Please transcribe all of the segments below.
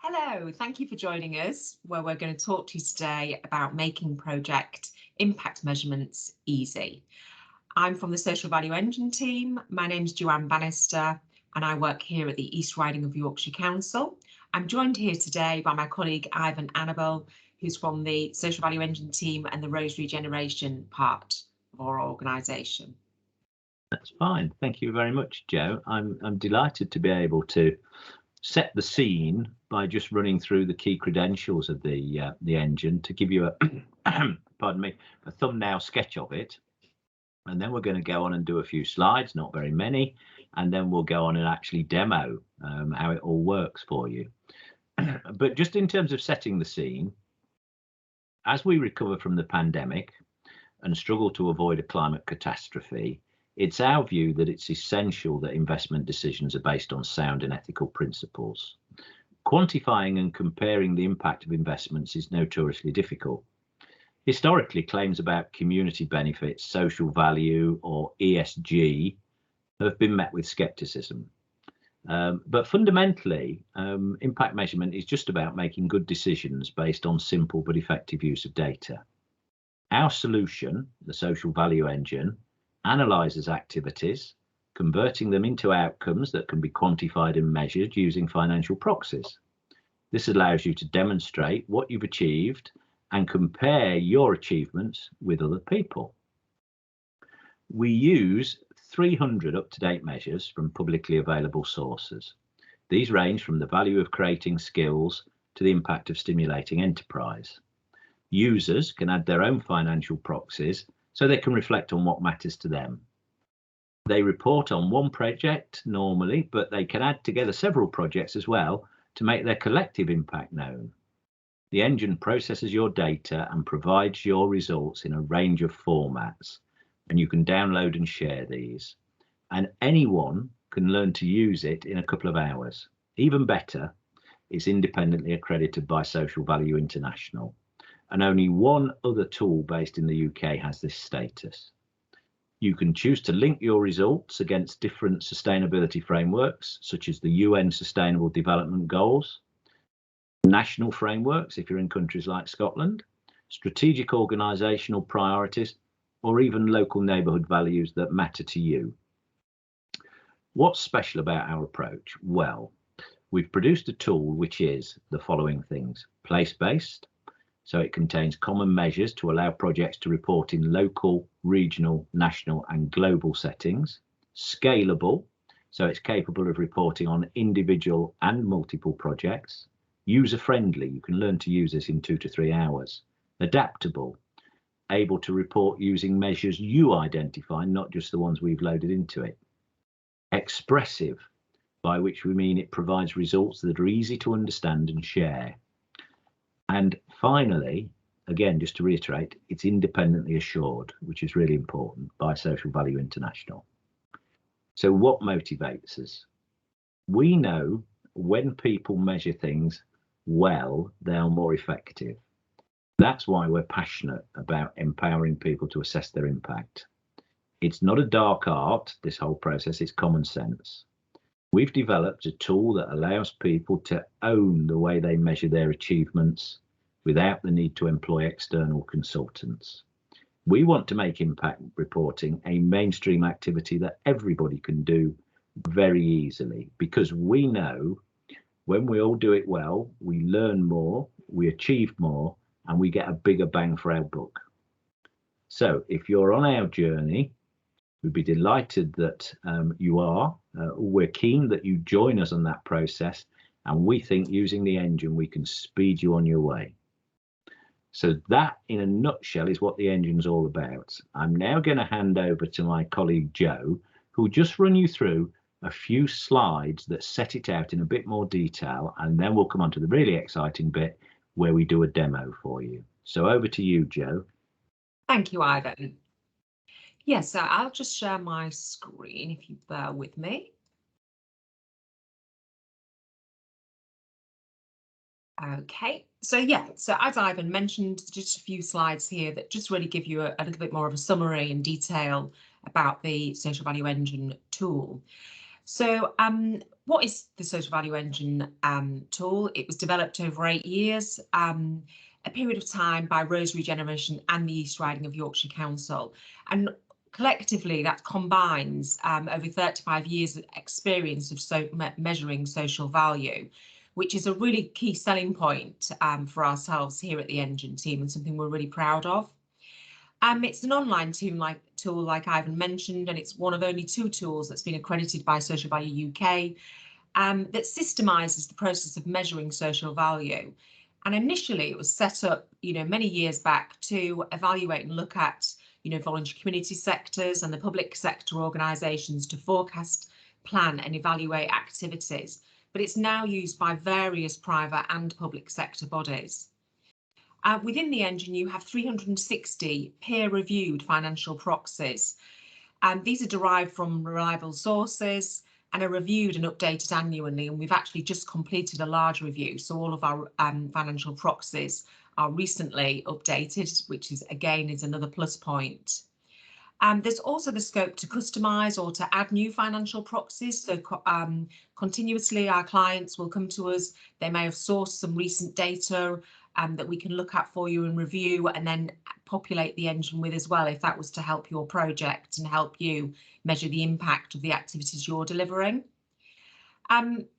Hello, thank you for joining us, where we're going to talk to you today about making project impact measurements easy. I'm from the Social Value Engine team. My name's Joanne Bannister, and I work here at the East Riding of Yorkshire Council. I'm joined here today by my colleague Ivan Annibal, who's from the Social Value Engine team and the Rose Regeneration part of our organisation. That's fine. Thank you very much, Joe. I'm delighted to be able to set the scene by just running through the key credentials of the engine to give you a pardon me, a thumbnail sketch of it, and then we're going to go on and do a few slides, not very many, and then we'll go on and actually demo how it all works for you. But just in terms of setting the scene, as we recover from the pandemic and struggle to avoid a climate catastrophe, it's our view that it's essential that investment decisions are based on sound and ethical principles. Quantifying and comparing the impact of investments is notoriously difficult. Historically, claims about community benefits, social value, or ESG have been met with skepticism. But fundamentally, impact measurement is just about making good decisions based on simple but effective use of data. Our solution, the Social Value Engine, analyzes activities, converting them into outcomes that can be quantified and measured using financial proxies. This allows you to demonstrate what you've achieved and compare your achievements with other people. We use 300 up-to-date measures from publicly available sources. These range from the value of creating skills to the impact of stimulating enterprise. Users can add their own financial proxies so they can reflect on what matters to them. They report on one project normally, but they can add together several projects as well to make their collective impact known. The engine processes your data and provides your results in a range of formats, and you can download and share these. And anyone can learn to use it in a couple of hours. Even better, it's independently accredited by Social Value International, and only one other tool based in the UK has this status. You can choose to link your results against different sustainability frameworks, such as the UN Sustainable Development Goals, national frameworks if you're in countries like Scotland, strategic organisational priorities, or even local neighbourhood values that matter to you. What's special about our approach? Well, we've produced a tool which is the following things: place-based, so it contains common measures to allow projects to report in local, regional, national and global settings; scalable, so it's capable of reporting on individual and multiple projects; user-friendly, you can learn to use this in 2 to 3 hours; adaptable, able to report using measures you identify, not just the ones we've loaded into it; expressive, by which we mean it provides results that are easy to understand and share; and finally, again, just to reiterate, it's independently assured, which is really important, by Social Value International. So what motivates us? We know when people measure things well, they are more effective. That's why we're passionate about empowering people to assess their impact. It's not a dark art, this whole process, it's common sense. We've developed a tool that allows people to own the way they measure their achievements without the need to employ external consultants. We want to make impact reporting a mainstream activity that everybody can do very easily, because we know when we all do it well, we learn more, we achieve more, and we get a bigger bang for our buck. So if you're on our journey, we'd be delighted that you are. We're keen that you join us on that process, and we think using the engine, we can speed you on your way. So that, in a nutshell, is what the engine's all about. I'm now going to hand over to my colleague Joe, who will just run you through a few slides that set it out in a bit more detail, and then we'll come on to the really exciting bit where we do a demo for you. So over to you, Joe. Thank you, Ivan. Yes, so I'll just share my screen if you bear with me. Okay, so yeah, so as Ivan mentioned, just a few slides here that just really give you a little bit more of a summary and detail about the Social Value Engine tool. So What is the Social Value Engine tool? It was developed over 8 years, a period of time by Rose Regeneration and the East Riding of Yorkshire Council. And collectively, that combines over 35 years of experience of measuring social value, which is a really key selling point for ourselves here at the Engine team and something we're really proud of. It's an online tool like Ivan mentioned, and it's one of only 2 tools that's been accredited by Social Value UK that systemises the process of measuring social value. And initially it was set up, many years back to evaluate and look at, voluntary community sectors and the public sector organisations to forecast, plan and evaluate activities. But it's now used by various private and public sector bodies. Within the engine, you have 360 peer-reviewed financial proxies. These are derived from reliable sources and are reviewed and updated annually. And we've actually just completed a large review. So all of our financial proxies are recently updated, which is another plus point. There's also the scope to customise or to add new financial proxies. So continuously our clients will come to us. They may have sourced some recent data that we can look at for you and review and then populate the engine with as well, if that was to help your project and help you measure the impact of the activities you're delivering.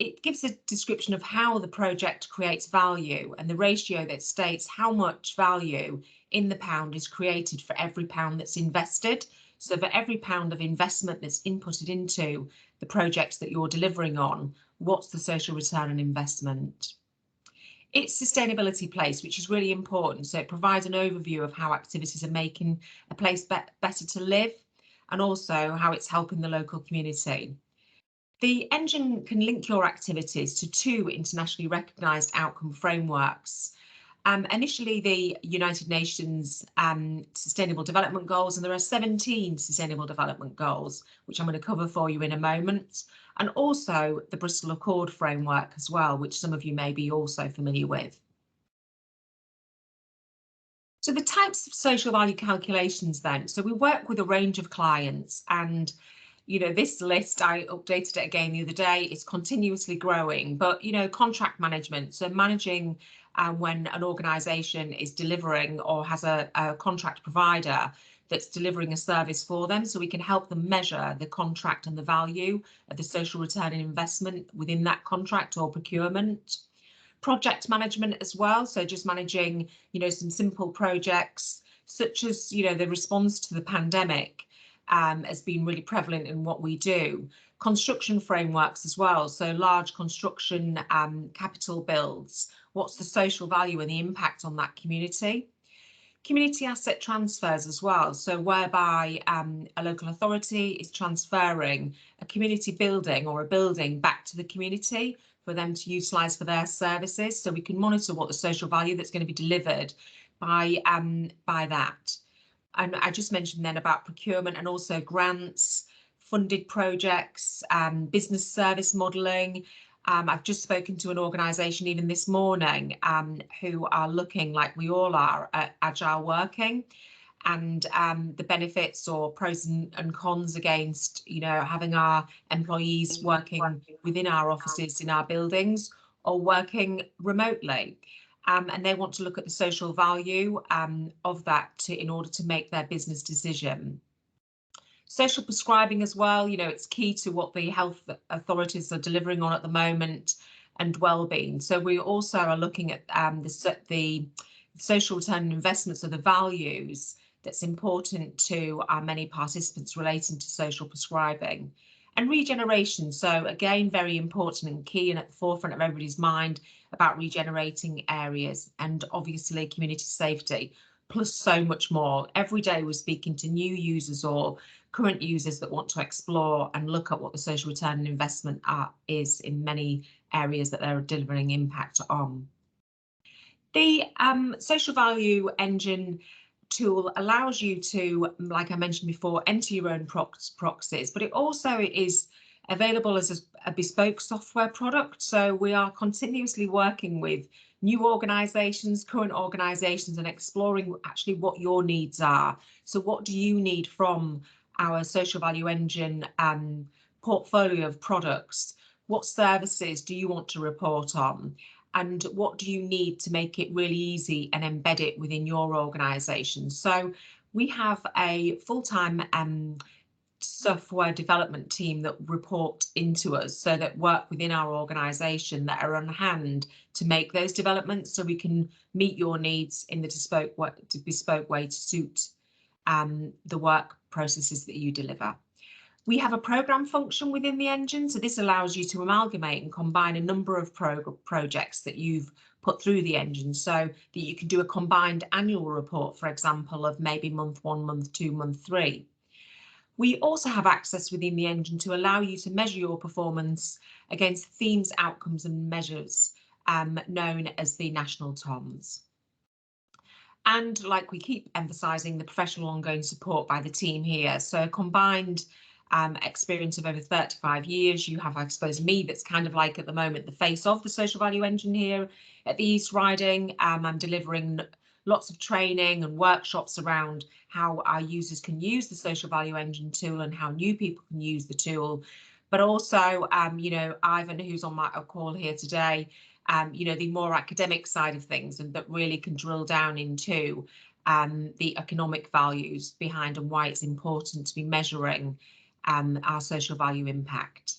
It gives a description of how the project creates value and the ratio that states how much value in the pound is created for every pound that's invested. So for every pound of investment that's inputted into the projects that you're delivering on, what's the social return on investment? It's sustainability place, which is really important. So it provides an overview of how activities are making a place better to live and also how it's helping the local community. The engine can link your activities to 2 internationally recognised outcome frameworks. Initially, the United Nations Sustainable Development Goals, and there are 17 Sustainable Development Goals, which I'm going to cover for you in a moment, and also the Bristol Accord framework as well, which some of you may be also familiar with. So the types of social value calculations then. So we work with a range of clients, and this list, I updated it again the other day, it's continuously growing, but contract management, so managing when an organisation is delivering or has a contract provider that's delivering a service for them, so we can help them measure the contract and the value of the social return on investment within that contract or procurement. Project management as well, so just managing some simple projects such as the response to the pandemic has been really prevalent in what we do. Construction frameworks as well, so large construction capital builds, what's the social value and the impact on that community? Community asset transfers as well, so whereby a local authority is transferring a community building or a building back to the community for them to utilise for their services, so we can monitor what the social value that's going to be delivered by that. And I just mentioned then about procurement and also grants, funded projects, business service modelling. I've just spoken to an organisation even this morning who are looking, like we all are, at agile working and the benefits or pros and cons against, having our employees working within our offices in our buildings or working remotely. And they want to look at the social value of that in order to make their business decision. Social prescribing as well, it's key to what the health authorities are delivering on at the moment, and well-being. So we also are looking at the social return on investments of the values that's important to our many participants relating to social prescribing. And regeneration, so again, very important and key and at the forefront of everybody's mind about regenerating areas, and obviously community safety, plus so much more. Every day we're speaking to new users or current users that want to explore and look at what the social return on investment is in many areas that they're delivering impact on. The social value engine tool allows you to, like I mentioned before, enter your own proxies, but it also is available as a bespoke software product. So we are continuously working with new organisations, current organisations, and exploring actually what your needs are. So what do you need from our social value engine portfolio of products? What services do you want to report on? And what do you need to make it really easy and embed it within your organisation? So we have a full-time software development team that report into us, so that work within our organisation, that are on hand to make those developments, so we can meet your needs in the bespoke way to suit the work processes that you deliver. We have a program function within the engine, so this allows you to amalgamate and combine a number of projects that you've put through the engine, so that you can do a combined annual report, for example, of maybe month 1, month 2, month 3. We also have access within the engine to allow you to measure your performance against themes, outcomes and measures known as the national TOMs. And like we keep emphasising, the professional ongoing support by the team here. So a combined experience of over 35 years. You have, I suppose, me, that's kind of like at the moment the face of the social value engine here at the East Riding. I'm delivering lots of training and workshops around how our users can use the social value engine tool and how new people can use the tool. But also, you know, Ivan, who's on my call here today, you know, the more academic side of things, and that really can drill down into the economic values behind and why it's important to be measuring our social value impact.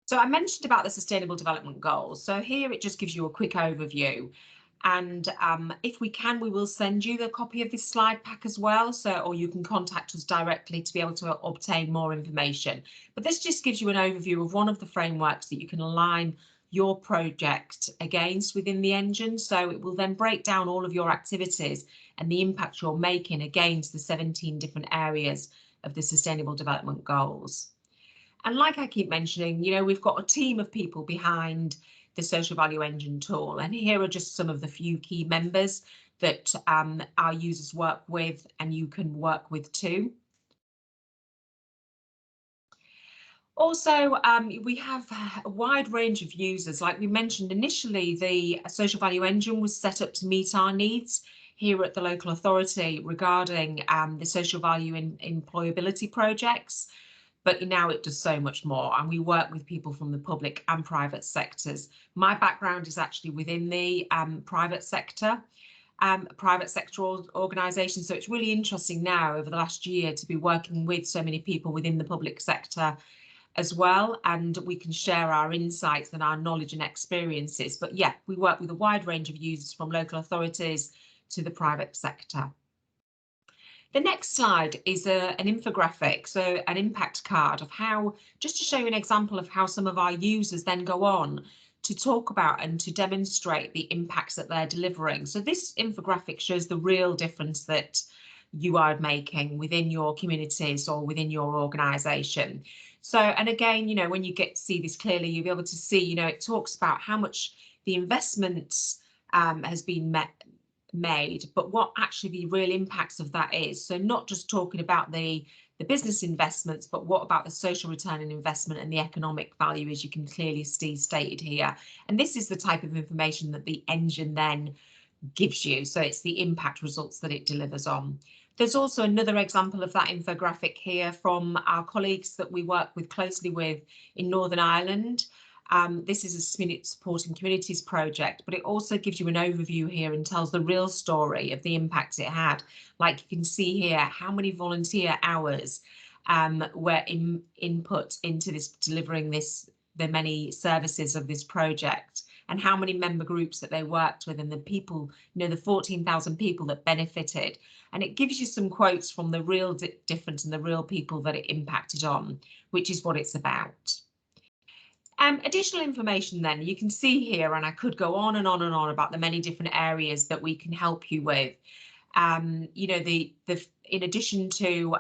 So I mentioned about the Sustainable Development Goals. So here it just gives you a quick overview. And if we can, we will send you the copy of this slide pack as well. So, or you can contact us directly to be able to obtain more information. But this just gives you an overview of one of the frameworks that you can align your project against within the engine. So it will then break down all of your activities and the impact you're making against the 17 different areas of the Sustainable Development Goals. And like I keep mentioning, you know, we've got a team of people behind the Social Value Engine tool, and here are just some of the few key members that our users work with and you can work with too. Also, we have a wide range of users. Like we mentioned initially, the Social Value Engine was set up to meet our needs here at the local authority regarding the social value in employability projects, but now it does so much more, and we work with people from the public and private sectors. My background is actually within the private sector organisations, so it's really interesting now over the last year to be working with so many people within the public sector as well, and we can share our insights and our knowledge and experiences. But yeah, we work with a wide range of users from local authorities to the private sector. The next slide is an infographic, so an impact card of how, just to show you an example of how some of our users then go on to talk about and to demonstrate the impacts that they're delivering. So this infographic shows the real difference that you are making within your communities or within your organisation. So, and again, you know, when you get to see this clearly, you'll be able to see, you know, it talks about how much the investment has been made, but what actually the real impacts of that is. So not just talking about the business investments, but what about the social return on investment and the economic value, as you can clearly see stated here. And this is the type of information that the engine then gives you. So it's the impact results that it delivers on. There's also another example of that infographic here from our colleagues that we work with closely with in Northern Ireland. This is a supporting communities project, but it also gives you an overview here and tells the real story of the impact it had. Like you can see here, how many volunteer hours were input into this, delivering this, the many services of this project, and how many member groups that they worked with, and the people, you know, the 14,000 people that benefited. And it gives you some quotes from the real difference and the real people that it impacted on, which is what it's about. Additional information then, you can see here, and I could go on and on and on about the many different areas that we can help you with. You know, in addition to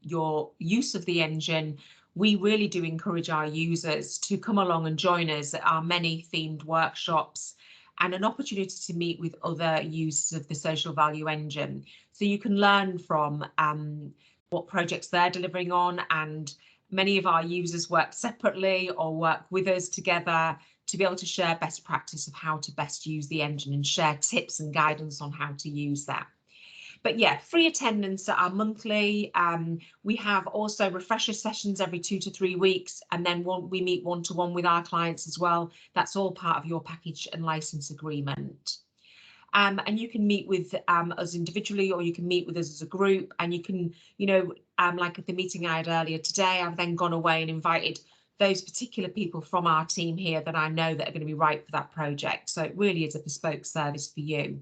your use of the engine, we really do encourage our users to come along and join us at our many themed workshops and an opportunity to meet with other users of the social value engine. So you can learn from what projects they're delivering on, and many of our users work separately or work with us together to be able to share best practice of how to best use the engine and share tips and guidance on how to use that. But yeah, free attendance at our monthly. We have also refresher sessions every 2 to 3 weeks, and then we meet one-to-one with our clients as well. That's all part of your package and license agreement. And you can meet with us individually, or you can meet with us as a group, and you can, like at the meeting I had earlier today, I've then gone away and invited those particular people from our team here that I know that are going to be right for that project. So it really is a bespoke service for you.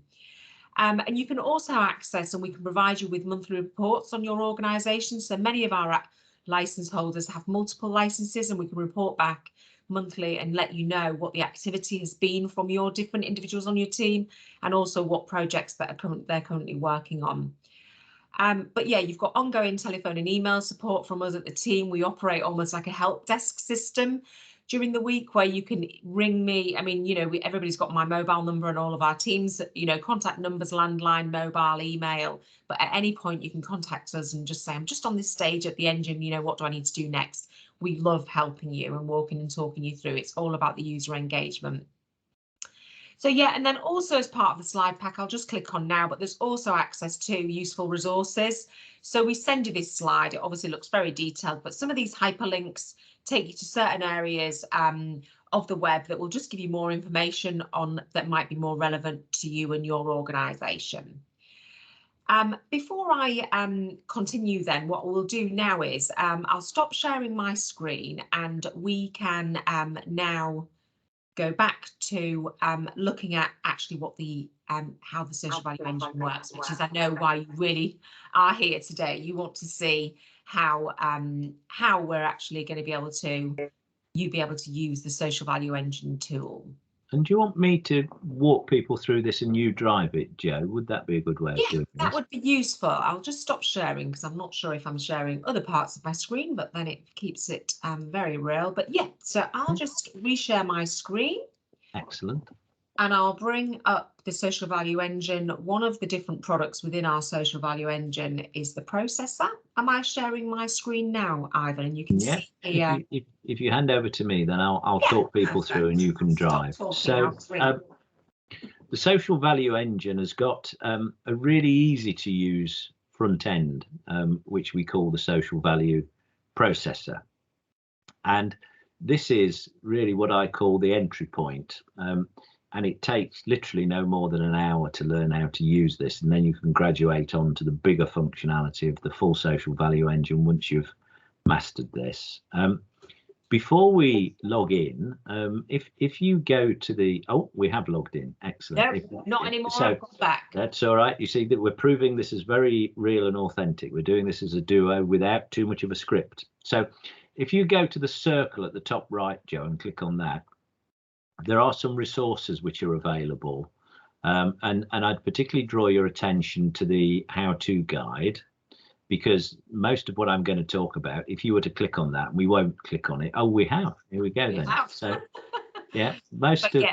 And you can also access, and we can provide you with monthly reports on your organisation. So many of our licence holders have multiple licences, and we can report back monthly and let you know what the activity has been from your different individuals on your team, and also what projects that they're currently working on. But yeah, you've got ongoing telephone and email support from us at the team. We operate almost like a help desk system during the week where you can ring me. I mean, everybody's got my mobile number and all of our teams, contact numbers, landline, mobile, email. But at any point you can contact us and just say, I'm just on this stage at the engine, what do I need to do next? We love helping you and walking and talking you through. It's all about the user engagement. So yeah, and then also as part of the slide pack, I'll just click on now, but there's also access to useful resources. So we send you this slide. It obviously looks very detailed, but some of these hyperlinks take you to certain areas of the web that will just give you more information on that might be more relevant to you and your organisation. Before I continue then, what we'll do now is I'll stop sharing my screen, and we can now go back to looking at actually what the how the social value engine works, which is, I know, why you really are here today. You want to see how we're actually going to be able to use the social value engine tool. And do you want me to walk people through this and you drive it, Joe? Would that be a good way of doing this? That would be useful. I'll just stop sharing because I'm not sure if I'm sharing other parts of my screen, but then it keeps it very real. But yeah, so I'll just reshare my screen. Excellent. And I'll bring up the social value engine. One of the different products within our social value engine is the processor. Am I sharing my screen now, Ivan? And you can see here. If you hand over to me, then I'll talk people through and you can drive. So the social value engine has got a really easy to use front end, which we call the social value processor. And this is really what I call the entry point. And it takes literally no more than an hour to learn how to use this, and then you can graduate on to the bigger functionality of the full social value engine once you've mastered this. Before we log in, if you go to the, we have logged in, excellent. No, not anymore, so I've gone back. That's all right. You see that we're proving this is very real and authentic. We're doing this as a duo without too much of a script. So if you go to the circle at the top right, Joe, and click on that, there are some resources which are available, and I'd particularly draw your attention to the how-to guide, because most of what I'm going to talk about, if you were to click on that, we won't click on it. Oh, we have. Here we go then. So yeah, most of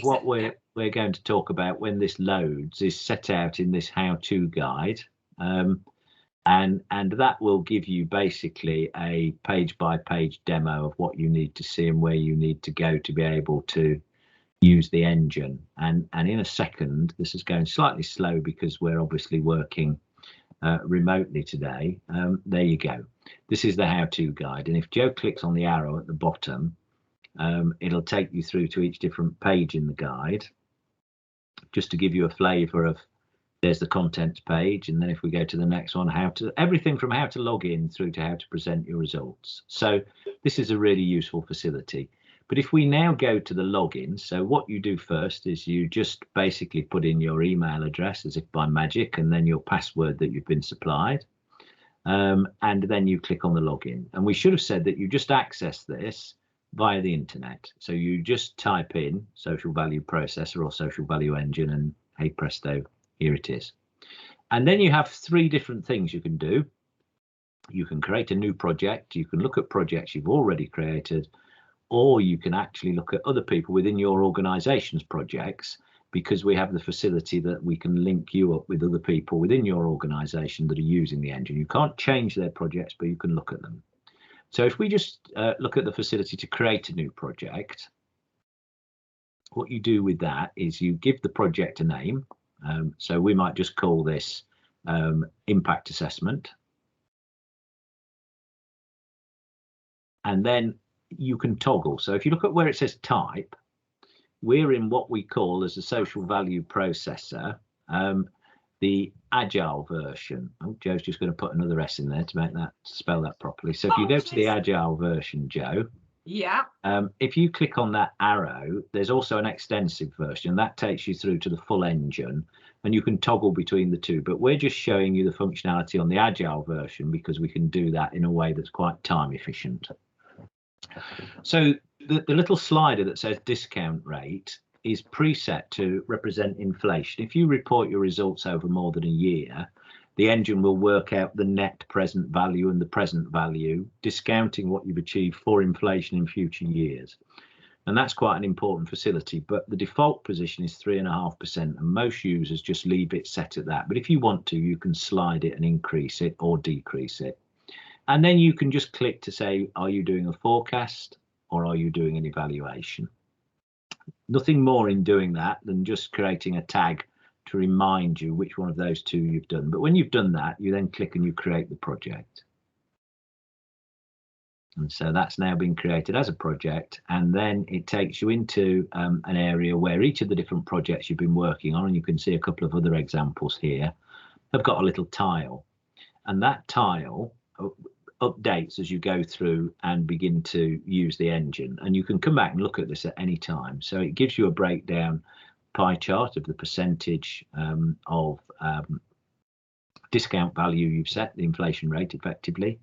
what we're going to talk about when this loads is set out in this how-to guide. And that will give you basically a page-by-page demo of what you need to see and where you need to go to be able to use the engine. And in a second, this is going slightly slow because we're obviously working remotely today. There you go. This is the how-to guide. And if Joe clicks on the arrow at the bottom, it'll take you through to each different page in the guide, just to give you a flavour of. There's the contents page, and then if we go to the next one, everything from how to log in through to how to present your results. So this is a really useful facility. But if we now go to the login, so what you do first is you just basically put in your email address as if by magic, and then your password that you've been supplied, and then you click on the login. And we should have said that you just access this via the internet. So you just type in social value processor or social value engine, and hey presto, here it is. And then you have three different things you can do. You can create a new project, you can look at projects you've already created, or you can actually look at other people within your organization's projects, because we have the facility that we can link you up with other people within your organization that are using the engine. You can't change their projects, but you can look at them. So if we just look at the facility to create a new project, what you do with that is you give the project a name. So we might just call this impact assessment. And then you can toggle. So if you look at where it says type, we're in what we call as a social value processor, the agile version. Oh, Joe's just going to put another S in there to make that spell that properly. So if you go to the agile version, Joe, yeah, if you click on that arrow, there's also an extensive version that takes you through to the full engine, and you can toggle between the two. But we're just showing you the functionality on the agile version because we can do that in a way that's quite time efficient. So the little slider that says discount rate is preset to represent inflation. If you report your results over more than a year, the engine will work out the net present value and the present value, discounting what you've achieved for inflation in future years. And that's quite an important facility, but the default position is 3.5%, and most users just leave it set at that. But if you want to, you can slide it and increase it or decrease it. And then you can just click to say, are you doing a forecast or are you doing an evaluation? Nothing more in doing that than just creating a tag to remind you which one of those two you've done. But when you've done that, you then click and you create the project. And so that's now been created as a project, and then it takes you into an area where each of the different projects you've been working on, and you can see a couple of other examples here, have got a little tile, and that tile updates as you go through and begin to use the engine. And you can come back and look at this at any time. So it gives you a breakdown pie chart of the percentage of discount value you've set, the inflation rate effectively,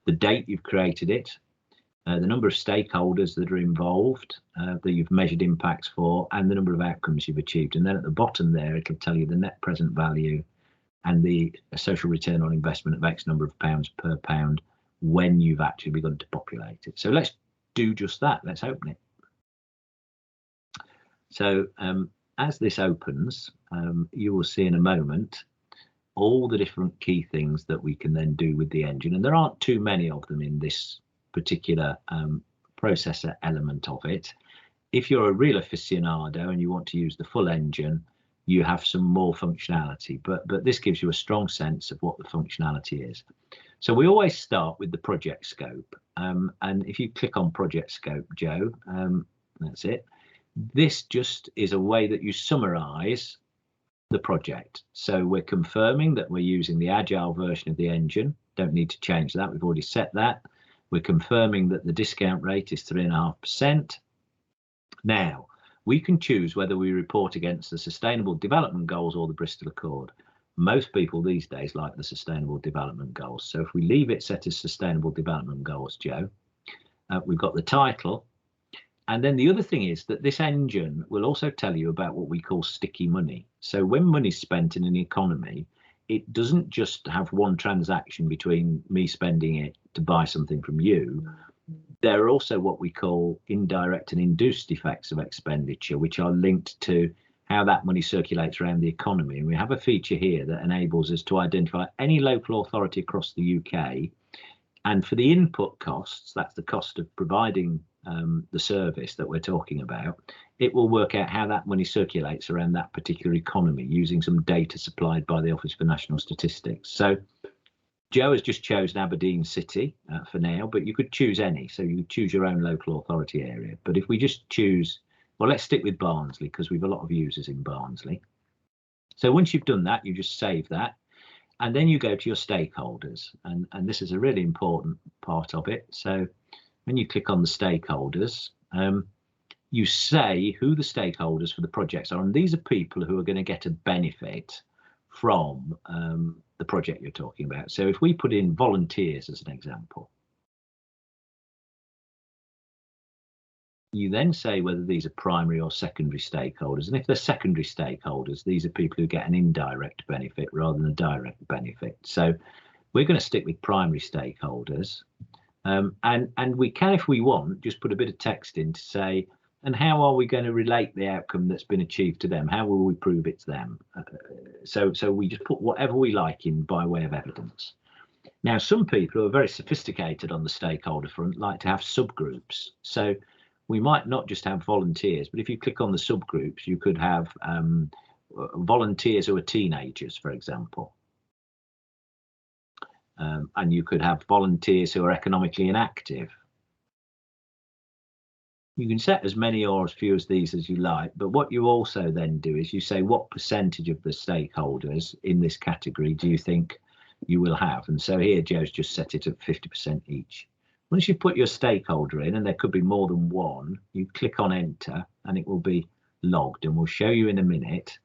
the date you've created it, the number of stakeholders that are involved that you've measured impacts for, and the number of outcomes you've achieved. And then at the bottom there, it'll tell you the net present value and the social return on investment of X number of pounds per pound when you've actually begun to populate it. So let's do just that. Let's open it. So as this opens, you will see in a moment all the different key things that we can then do with the engine. And there aren't too many of them in this particular processor element of it. If you're a real aficionado and you want to use the full engine, you have some more functionality, but this gives you a strong sense of what the functionality is. So we always start with the project scope. And if you click on project scope, Joe, that's it. This just is a way that you summarize the project. So we're confirming that we're using the agile version of the engine. Don't need to change that. We've already set that. We're confirming that the discount rate is 3.5%. Now, we can choose whether we report against the Sustainable Development Goals or the Bristol Accord. Most people these days like the Sustainable Development Goals. So if we leave it set as Sustainable Development Goals, Joe, we've got the title. And then the other thing is that this engine will also tell you about what we call sticky money. So when money's spent in an economy, it doesn't just have one transaction between me spending it to buy something from you. There are also what we call indirect and induced effects of expenditure, which are linked to how that money circulates around the economy. And we have a feature here that enables us to identify any local authority across the UK. And for the input costs, that's the cost of providing the service that we're talking about, it will work out how that money circulates around that particular economy using some data supplied by the Office for National Statistics. So Joe has just chosen Aberdeen City for now, but you could choose any. So you could choose your own local authority area. But if we just choose, well, let's stick with Barnsley because we've a lot of users in Barnsley. So once you've done that, you just save that. And then you go to your stakeholders. And this is a really important part of it. So when you click on the stakeholders, you say who the stakeholders for the projects are. And these are people who are going to get a benefit from the project you're talking about. So if we put in volunteers as an example, you then say whether these are primary or secondary stakeholders. And if they're secondary stakeholders, these are people who get an indirect benefit rather than a direct benefit. So we're going to stick with primary stakeholders. And we can, if we want, just put a bit of text in to say, and how are we going to relate the outcome that's been achieved to them? How will we prove it's them? So we just put whatever we like in by way of evidence. Now, some people who are very sophisticated on the stakeholder front like to have subgroups. So we might not just have volunteers, but if you click on the subgroups, you could have volunteers who are teenagers, for example. And you could have volunteers who are economically inactive. You can set as many or as few as these as you like, but what you also then do is you say what percentage of the stakeholders in this category do you think you will have? And so here Joe's just set it at 50% each. Once you put your stakeholder in, and there could be more than one, you click on enter and it will be logged, and we'll show you in a minute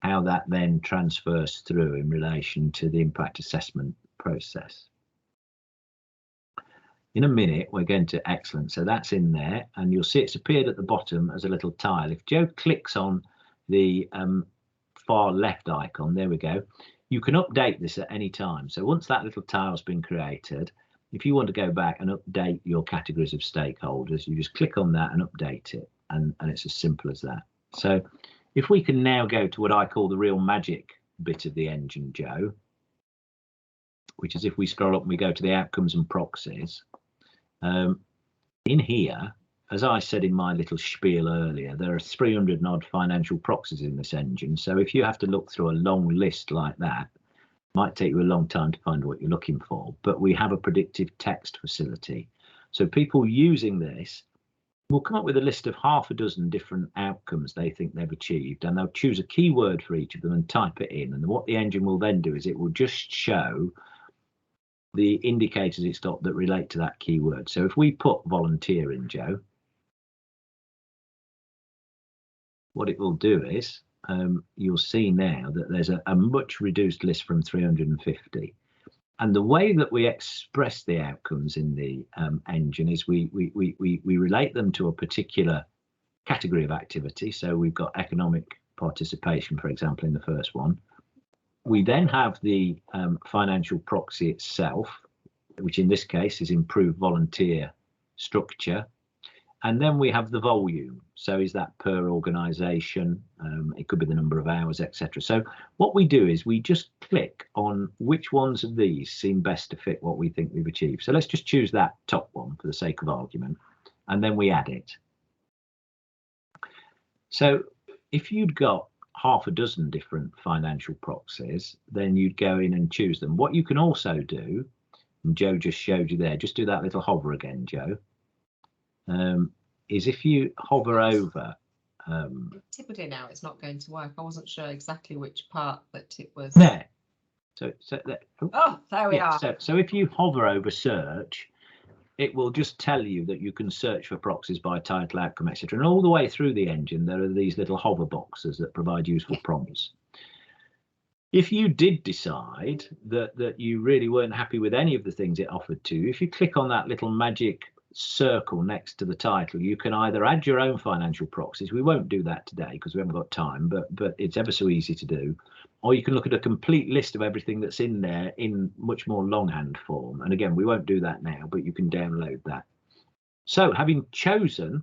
how that then transfers through in relation to the impact assessment process. In a minute, we're going to excellent. So that's in there, and you'll see it's appeared at the bottom as a little tile. If Joe clicks on the far left icon, there we go, you can update this at any time. So once that little tile's been created, if you want to go back and update your categories of stakeholders, you just click on that and update it, and it's as simple as that. So if we can now go to what I call the real magic bit of the engine, Joe, which is if we scroll up and we go to the outcomes and proxies, in here, as I said in my little spiel earlier, there are 300 and odd financial proxies in this engine. So if you have to look through a long list like that, it might take you a long time to find what you're looking for. But we have a predictive text facility. So people using this will come up with a list of half a dozen different outcomes they think they've achieved, and they'll choose a keyword for each of them and type it in. And what the engine will then do is it will just show the indicators it's got that relate to that keyword. So if we put volunteer in, Joe, what it will do is you'll see now that there's a much reduced list from 350. And the way that we express the outcomes in the engine is we relate them to a particular category of activity. So we've got economic participation, for example, in the first one. We then have the financial proxy itself, which in this case is improved volunteer structure. And then we have the volume. So is that per organisation? It could be the number of hours, etc. So what we do is we just click on which ones of these seem best to fit what we think we've achieved. So let's just choose that top one for the sake of argument, and then we add it. So if you'd got half a dozen different financial proxies, then you'd go in and choose them. What you can also do, and Joe just showed you there, just do that little hover again, Joe, is if you hover over. Tip it in now, it's not going to work. I wasn't sure exactly which part that it was. There. So that, oh, there we are. So if you hover over search, it will just tell you that you can search for proxies by title, outcome, etc. And all the way through the engine, there are these little hover boxes that provide useful prompts. If you did decide that you really weren't happy with any of the things it offered to you, if you click on that little magic circle next to the title, you can either add your own financial proxies. We won't do that today because we haven't got time, but it's ever so easy to do. Or you can look at a complete list of everything that's in there in much more longhand form. And again, we won't do that now, but you can download that. So having chosen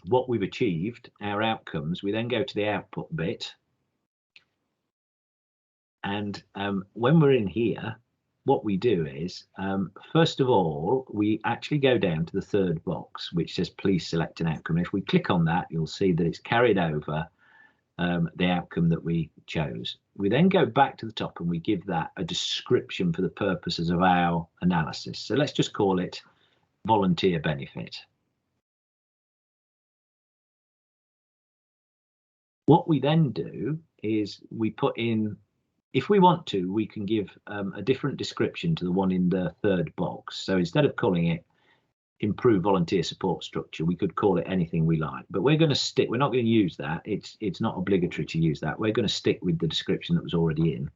what we've achieved, our outcomes, we then go to the output bit. And when we're in here, what we do is, first of all, we actually go down to the third box, which says please select an outcome. If we click on that, you'll see that it's carried over the outcome that we chose. We then go back to the top and we give that a description for the purposes of our analysis. So let's just call it volunteer benefit. What we then do is we put in, if we want to, we can give a different description to the one in the third box. So instead of calling it improve volunteer support structure, we could call it anything we like, but we're going to stick, we're not going to use that. It's not obligatory to use that. We're going to stick with the description that was already in.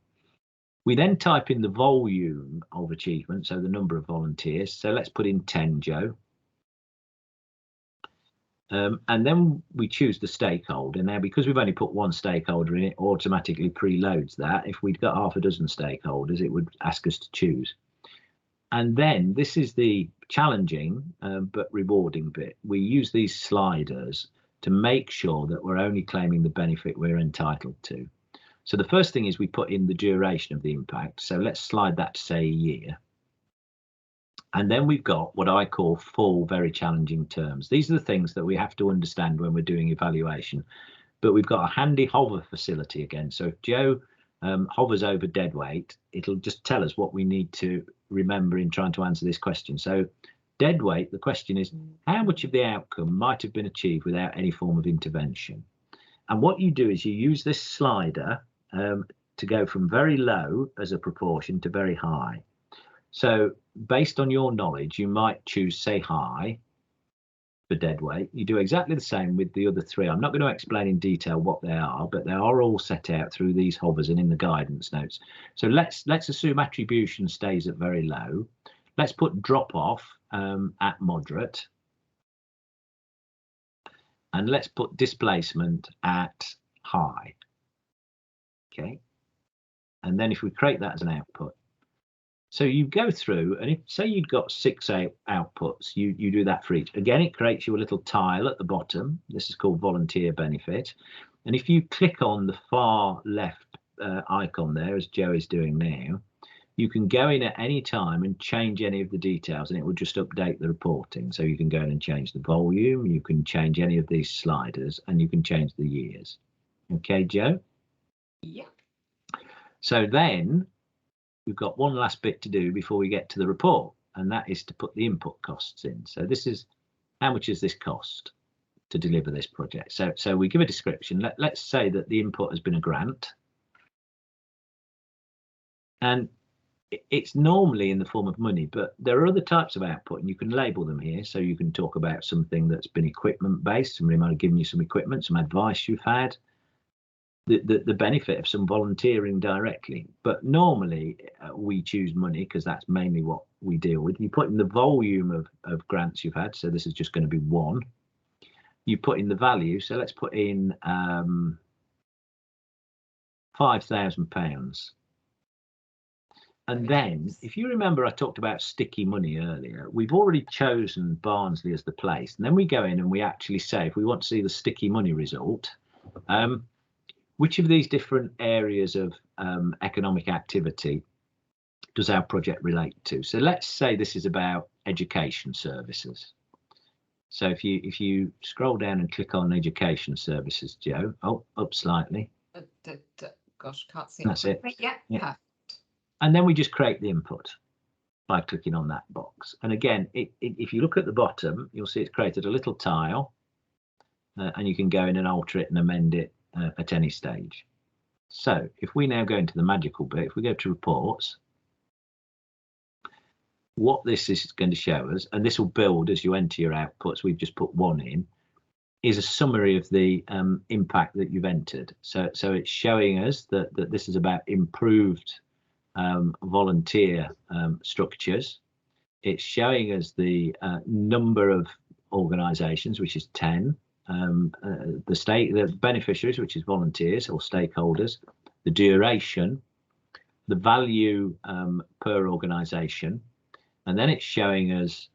We then type in the volume of achievement, so the number of volunteers. So let's put in 10, Joe. And then we choose the stakeholder. Now, because we've only put one stakeholder in, it automatically preloads that. If we'd got half a dozen stakeholders, it would ask us to choose. And then this is the challenging but rewarding bit. We use these sliders to make sure that we're only claiming the benefit we're entitled to. So the first thing is we put in the duration of the impact. So let's slide that to say a year. And then we've got what I call full very challenging terms. These are the things that we have to understand when we're doing evaluation. But we've got a handy hover facility again. So if Joe hovers over deadweight, it'll just tell us what we need to remember in trying to answer this question. So deadweight, the question is, how much of the outcome might have been achieved without any form of intervention? And what you do is you use this slider to go from very low as a proportion to very high. So based on your knowledge, you might choose, say, high for deadweight. You do exactly the same with the other three. I'm not going to explain in detail what they are, but they are all set out through these hovers and in the guidance notes. So let's assume attribution stays at very low. Let's put drop off at moderate. And let's put displacement at high. Okay. And then if we create that as an output. So you go through, and if say you've got 6 outputs, you do that for each. Again, it creates you a little tile at the bottom. This is called volunteer benefit. And if you click on the far left icon there, as Joe is doing now, you can go in at any time and change any of the details, and it will just update the reporting. So you can go in and change the volume, you can change any of these sliders, and you can change the years. Okay, Joe? Yeah. So then we've got one last bit to do before we get to the report, and that is to put the input costs in. So this is, how much does this cost to deliver this project? So we give a description. Let's say that the input has been a grant, and it's normally in the form of money, but there are other types of output, and you can label them here. So you can talk about something that's been equipment based. Somebody might have given you some equipment, some advice you've had, the benefit of some volunteering directly. But normally we choose money because that's mainly what we deal with. You put in the volume of grants you've had. So this is just going to be 1. You put in the value. So let's put in £5,000. And then, if you remember, I talked about sticky money earlier. We've already chosen Barnsley as the place. And then we go in and we actually say, if we want to see the sticky money result, which of these different areas of economic activity does our project relate to? So let's say this is about education services. So if you scroll down and click on education services, Joe, up slightly. Gosh, can't see. That's it. Yeah. Perfect. And then we just create the input by clicking on that box. And again, if you look at the bottom, you'll see it's created a little tile, and you can go in and alter it and amend it at any stage. So if we now go into the magical bit, if we go to reports, what this is going to show us, and this will build as you enter your outputs, we've just put 1 in, is a summary of the impact that you've entered. So it's showing us that this is about improved volunteer structures. It's showing us the number of organisations, which is 10, the beneficiaries, which is volunteers or stakeholders, the duration, the value per organisation, and then it's showing us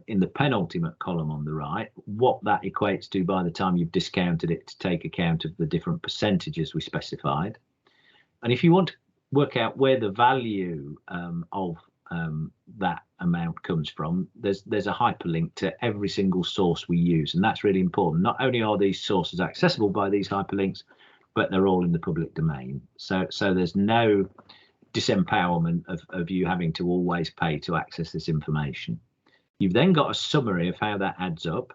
in the penultimate column on the right what that equates to by the time you've discounted it to take account of the different percentages we specified. And if you want to work out where the value of that amount comes from, there's a hyperlink to every single source we use, and that's really important. Not only are these sources accessible by these hyperlinks, but they're all in the public domain. So there's no disempowerment of you having to always pay to access this information. You've then got a summary of how that adds up,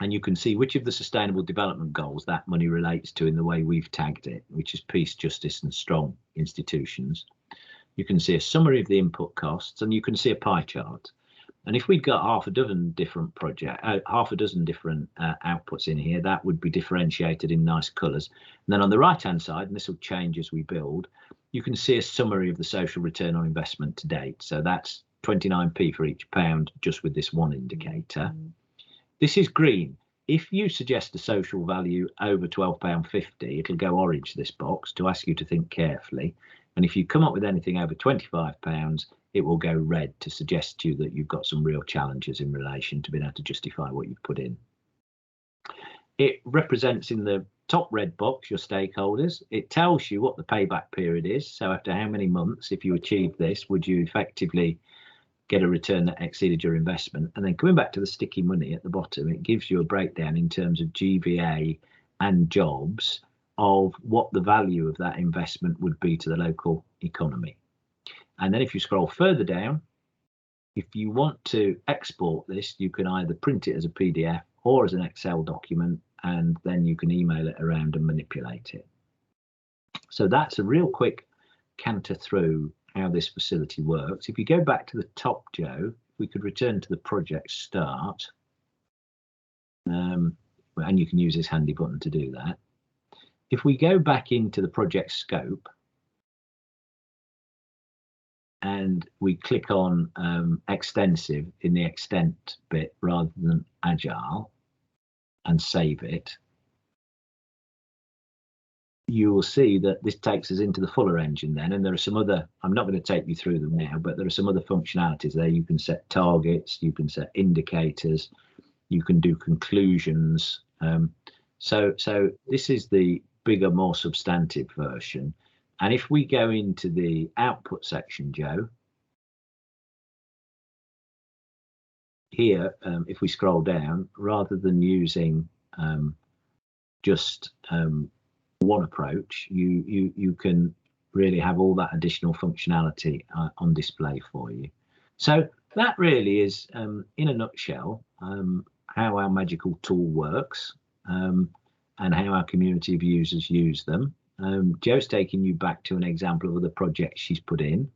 and you can see which of the sustainable development goals that money relates to in the way we've tagged it, which is peace, justice and strong institutions. You can see a summary of the input costs, and you can see a pie chart. And if we'd got half a dozen different outputs in here, that would be differentiated in nice colours. And then on the right hand side, and this will change as we build, you can see a summary of the social return on investment to date. So that's 29p for each pound just with this one indicator. This is green. If you suggest a social value over £12.50, it'll go orange, this box, to ask you to think carefully. And if you come up with anything over £25, it will go red to suggest to you that you've got some real challenges in relation to being able to justify what you've put in. It represents in the top red box your stakeholders. It tells you what the payback period is. So after how many months, if you achieve this, would you effectively get a return that exceeded your investment? And then coming back to the sticky money at the bottom, it gives you a breakdown in terms of GVA and jobs of what the value of that investment would be to the local economy. And then if you scroll further down, if you want to export this, you can either print it as a PDF or as an Excel document, and then you can email it around and manipulate it. So that's a real quick canter through how this facility works. If you go back to the top, Joe, we could return to the project start. And you can use this handy button to do that. If we go back into the project scope, and we click on extensive in the extent bit rather than agile and save it, you will see that this takes us into the Fuller engine then, and there are some other, I'm not going to take you through them now, but there are some other functionalities there. You can set targets, you can set indicators, you can do conclusions. So this is the bigger, more substantive version. And if we go into the output section, Joe, here, if we scroll down, rather than using just one approach, you can really have all that additional functionality on display for you. So that really is, in a nutshell, how our magical tool works, and how our community of users use them. Joe's taking you back to an example of other projects she's put in.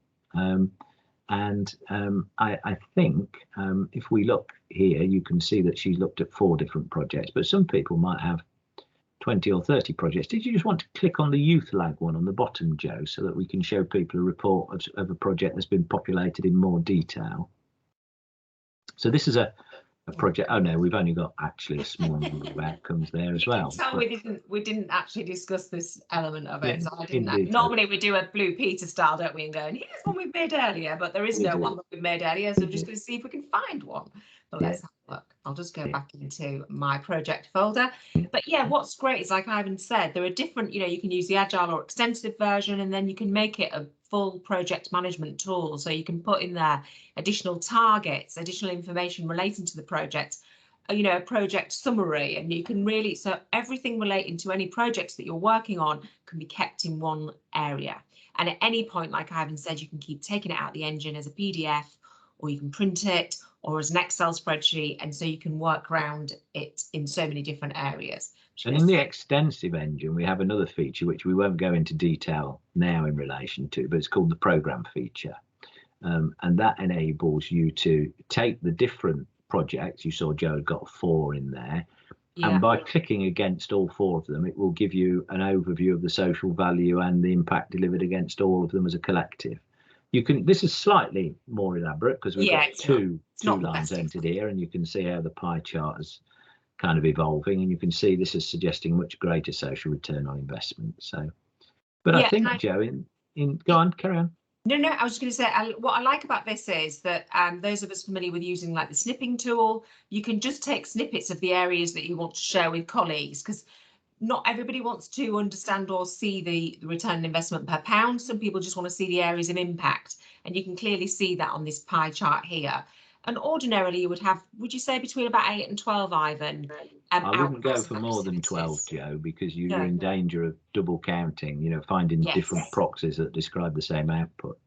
I think if we look here, you can see that she's looked at 4 different projects, but some people might have 20 or 30 projects. Did you just want to click on the youth lag one on the bottom, Joe, so that we can show people a report of a project that's been populated in more detail? So this is a project. Oh no, we've only got actually a small number of outcomes there as well. So we didn't actually discuss this element of it. Yeah, so I didn't. Normally we do a Blue Peter style, don't we, and go, and here's one we made earlier, but there is no one that we made earlier, so we're just going to see if we can find one. But let's have a look. I'll just go back into my project folder. But yeah, what's great is, like Ivan said, there are different, you can use the agile or extensive version, and then you can make it a full project management tool. So you can put in there additional targets, additional information relating to the project, a project summary, and you can really, so everything relating to any projects that you're working on can be kept in one area. And at any point, like Ivan said, you can keep taking it out of the engine as a PDF, or you can print it, or as an Excel spreadsheet, and so you can work around it in so many different areas. And in the extensive engine, we have another feature which we won't go into detail now in relation to, but it's called the program feature. And that enables you to take the different projects. You saw Joe had got 4 in there. Yeah. And by clicking against all 4 of them, it will give you an overview of the social value and the impact delivered against all of them as a collective. You can, this is slightly more elaborate because we've got two lines entered here, and you can see how the pie chart is kind of evolving, and you can see this is suggesting much greater social return on investment. So, but I think, Joe, go on, carry on. No, I was just going to say, what I like about this is that those of us familiar with using like the snipping tool, you can just take snippets of the areas that you want to share with colleagues, because not everybody wants to understand or see the return on investment per pound. Some people just want to see the areas of impact, and you can clearly see that on this pie chart here. And ordinarily you would have, would you say, between about 8 and 12, Ivan? I wouldn't go for more than 12, Joe, because you're in danger of double counting, finding different proxies that describe the same output.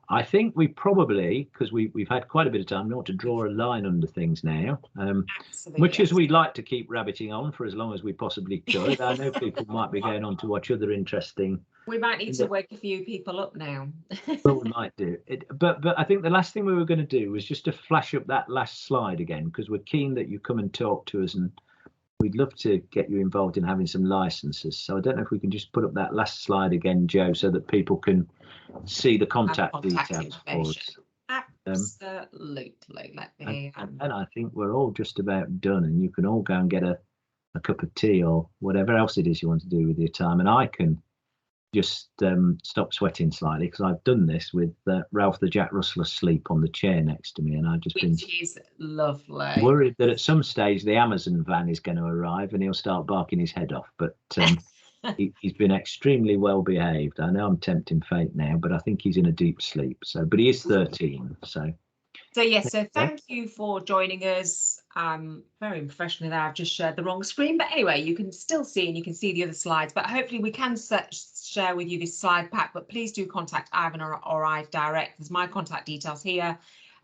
I think we probably, because we've had quite a bit of time, we want to draw a line under things now, much as we'd like to keep rabbiting on for as long as we possibly could. I know people might be going on to watch other interesting. We might need to wake a few people up now. Well, we might do it, but I think the last thing we were going to do was just to flash up that last slide again, because we're keen that you come and talk to us, and we'd love to get you involved in having some licenses. So I don't know if we can just put up that last slide again, Joe, so that people can see the contact details for us. Absolutely. Let me. And I think we're all just about done, and you can all go and get a cup of tea or whatever else it is you want to do with your time, and I can just stop sweating slightly, because I've done this with Ralph the Jack Russell asleep on the chair next to me, and I've just been lovely worried that at some stage the Amazon van is going to arrive and he'll start barking his head off, but he's been extremely well behaved. I know I'm tempting fate now, but I think he's in a deep sleep. So, but he is 13, so yes, so thank you for joining us. Very unprofessionally there. I've just shared the wrong screen, but anyway, you can still see and you can see the other slides, but hopefully we can share with you this slide pack, but please do contact Ivan or I direct. There's my contact details here.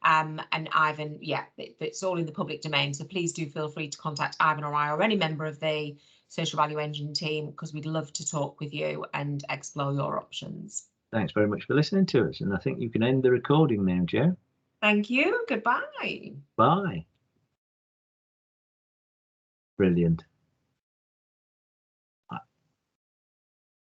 And Ivan, yeah, it's all in the public domain. So please do feel free to contact Ivan or I or any member of the Social Value Engine team, because we'd love to talk with you and explore your options. Thanks very much for listening to us. And I think you can end the recording now, Jo. Thank you. Goodbye. Bye. Brilliant.